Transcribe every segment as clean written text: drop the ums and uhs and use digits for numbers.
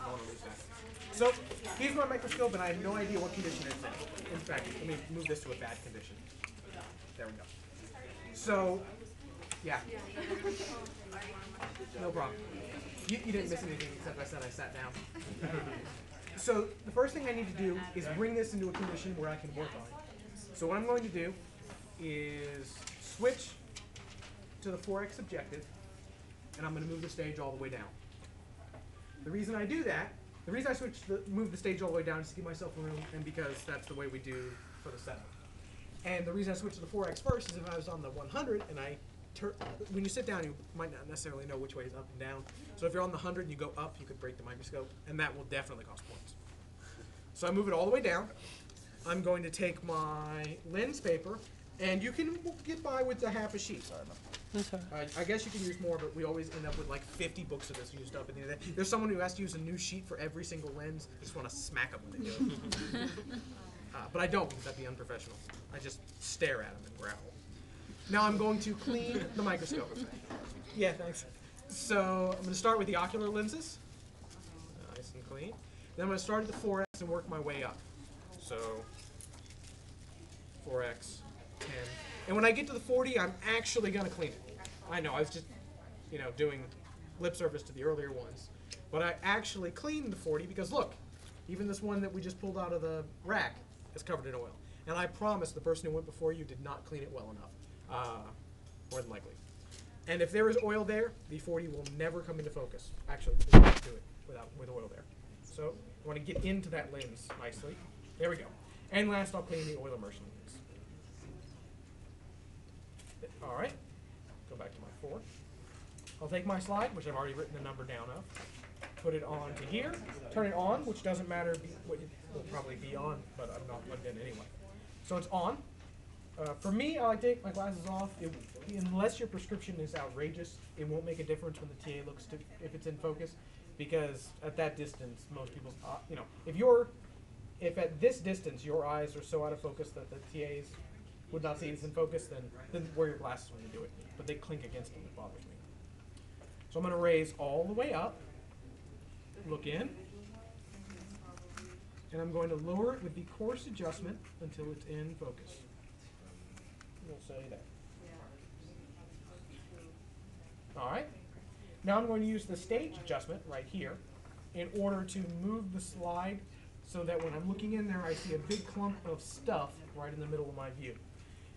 I want to lose that. So here's my microscope, and I have no idea what condition it's in. In fact, let me move this to a bad condition. There we go. So, yeah. No problem. You didn't miss anything except I said I sat down. So the first thing I need to do is bring this into a condition where I can work on it. So what I'm going to do is switch to the 4x objective, and I'm going to move the stage all the way down. The reason I do that, the reason I move the stage all the way down is to give myself room, and because that's the way we do for the setup. And the reason I switch to the 4x first is if I was on the 100 and when you sit down, you might not necessarily know which way is up and down. So if you're on the 100 and you go up, you could break the microscope, and that will definitely cost points. So I move it all the way down. I'm going to take my lens paper, and you can get by with a half a sheet. Sorry about that. I guess you can use more, but we always end up with like 50 books of this used up at the end of the day. There's someone who has to use a new sheet for every single lens. I just want to smack them when they do it. But I don't, because that'd be unprofessional. I just stare at them and growl. Now I'm going to clean the microscope. Yeah, thanks. So I'm going to start with the ocular lenses. Nice and clean. Then I'm going to start at the 4x and work my way up. So 4x, 10. And when I get to the 40, I'm actually going to clean it. I know, I was just, doing lip service to the earlier ones. But I actually cleaned the 40 because look, even this one that we just pulled out of the rack is covered in oil. And I promise the person who went before you did not clean it well enough, more than likely. And if there is oil there, the 40 will never come into focus. Actually, you can't do it with oil there. So I want to get into that lens nicely. There we go. And last, I'll clean the oil immersion lens. All right, go back to my 4. I'll take my slide, which I've already written the number down of, put it on to here, turn it on, which doesn't matter what it will probably be on, but I'm not plugged in anyway. So it's on. For me, I take my glasses off. Unless your prescription is outrageous, it won't make a difference when the TA looks if it's in focus, because at that distance, most people's, if at this distance your eyes are so out of focus that the TAs would not see it's in focus, then wear your glasses when you do it. But they clink against them, it bothers me. So I'm going to raise all the way up, look in, and I'm going to lower it with the coarse adjustment until it's in focus. We'll say that. All right. Now I'm going to use the stage adjustment right here in order to move the slide so that when I'm looking in there, I see a big clump of stuff right in the middle of my view.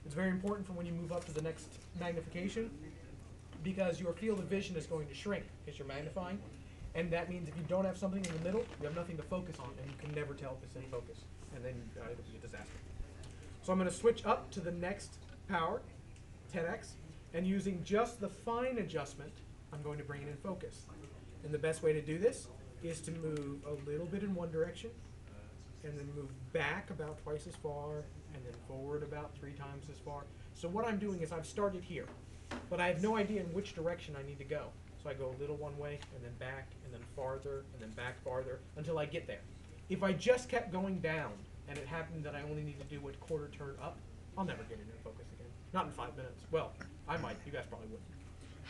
It's very important for when you move up to the next magnification because your field of vision is going to shrink because you're magnifying. And that means if you don't have something in the middle, you have nothing to focus on, and you can never tell if it's in focus. And then it'll be a disaster. So I'm going to switch up to the next power, 10x, and using just the fine adjustment, I'm going to bring it in focus. And the best way to do this is to move a little bit in one direction, and then move back about twice as far, and then forward about 3 times as far. So what I'm doing is I've started here, but I have no idea in which direction I need to go. So I go a little one way, and then back, and then farther, and then back farther, until I get there. If I just kept going down, and it happened that I only need to do a quarter turn up, I'll never get into focus again. Not in 5 minutes. Well, I might. You guys probably wouldn't.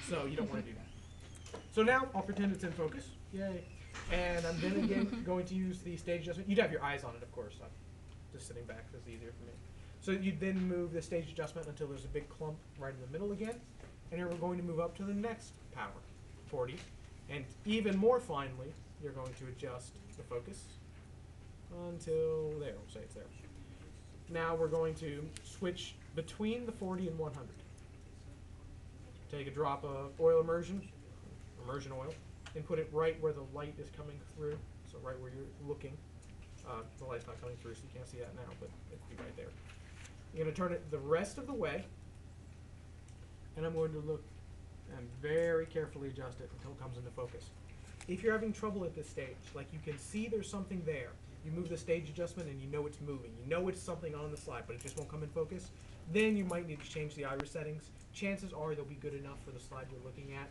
So you don't want to do that. So now I'll pretend it's in focus. Yay. And I'm then again going to use the stage adjustment. You'd have your eyes on it, of course. I'm just sitting back. It's easier for me. So you then move the stage adjustment until there's a big clump right in the middle again. And then we're going to move up to the next power, 40. And even more finely, you're going to adjust the focus until there. We'll say it's there. Now we're going to switch between the 40 and 100. Take a drop of oil immersion oil, and put it right where the light is coming through, so right where you're looking. The light's not coming through, so you can't see that now, but it'll be right there. You're going to turn it the rest of the way, and I'm going to look and very carefully adjust it until it comes into focus. If you're having trouble at this stage, like you can see there's something there, you move the stage adjustment and you know it's moving. You know it's something on the slide, but it just won't come in focus. Then you might need to change the iris settings. Chances are they'll be good enough for the slide you're looking at.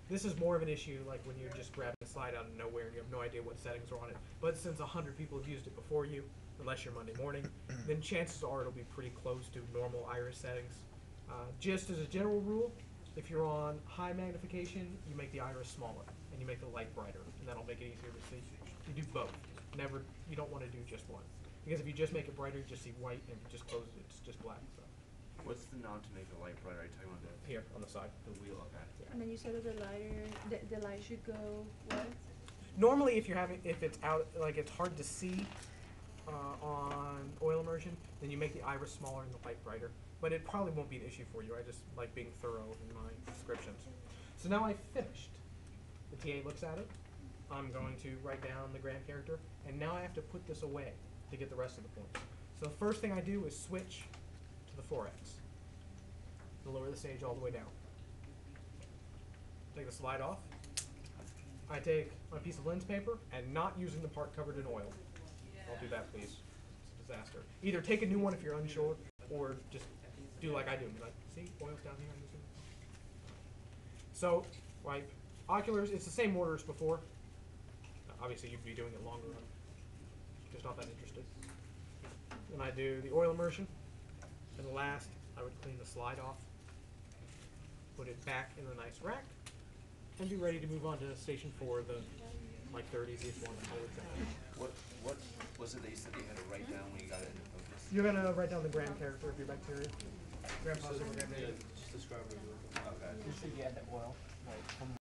This is more of an issue like when you're just grabbing a slide out of nowhere and you have no idea what settings are on it. But since 100 people have used it before you, unless you're Monday morning, then chances are it'll be pretty close to normal iris settings. Just as a general rule, if you're on high magnification, you make the iris smaller. and you make the light brighter, and that'll make it easier to see. You do both. Never, you don't want to do just one. Because if you just make it brighter, you just see white, and if you just close it, it's just black. So. What's the knob to make the light brighter? Are you talking about the Here, on the side. wheel? Okay. And then you said that the light should go what? Normally, if it's out, like it's hard to see on oil immersion, then you make the iris smaller and the light brighter. But it probably won't be an issue for you. I just like being thorough in my descriptions. So now I've finished. The TA looks at it. I'm going to write down the grand character, and now I have to put this away to get the rest of the points. So the first thing I do is switch to the 4x. To lower the stage all the way down. Take the slide off. I take my piece of lens paper and not using the part covered in oil. Don't do that, please. It's a disaster. Either take a new one if you're unsure, or just do like I do. Be like, see, oil's down here. I'm using it. So, like, oculars, it's the same order as before. Obviously, you'd be doing it longer. I'm just not that interested. Then I do the oil immersion. And last, I would clean the slide off. Put it back in the nice rack. And be ready to move on to station 4, the like third easiest one. I would say. What was it that you said you had to write down when you got it into focus? You're gonna write down the grand character of your bacteria. Grand positive, grand negative. Just describe what you're looking for. Okay. You should get the oil, like from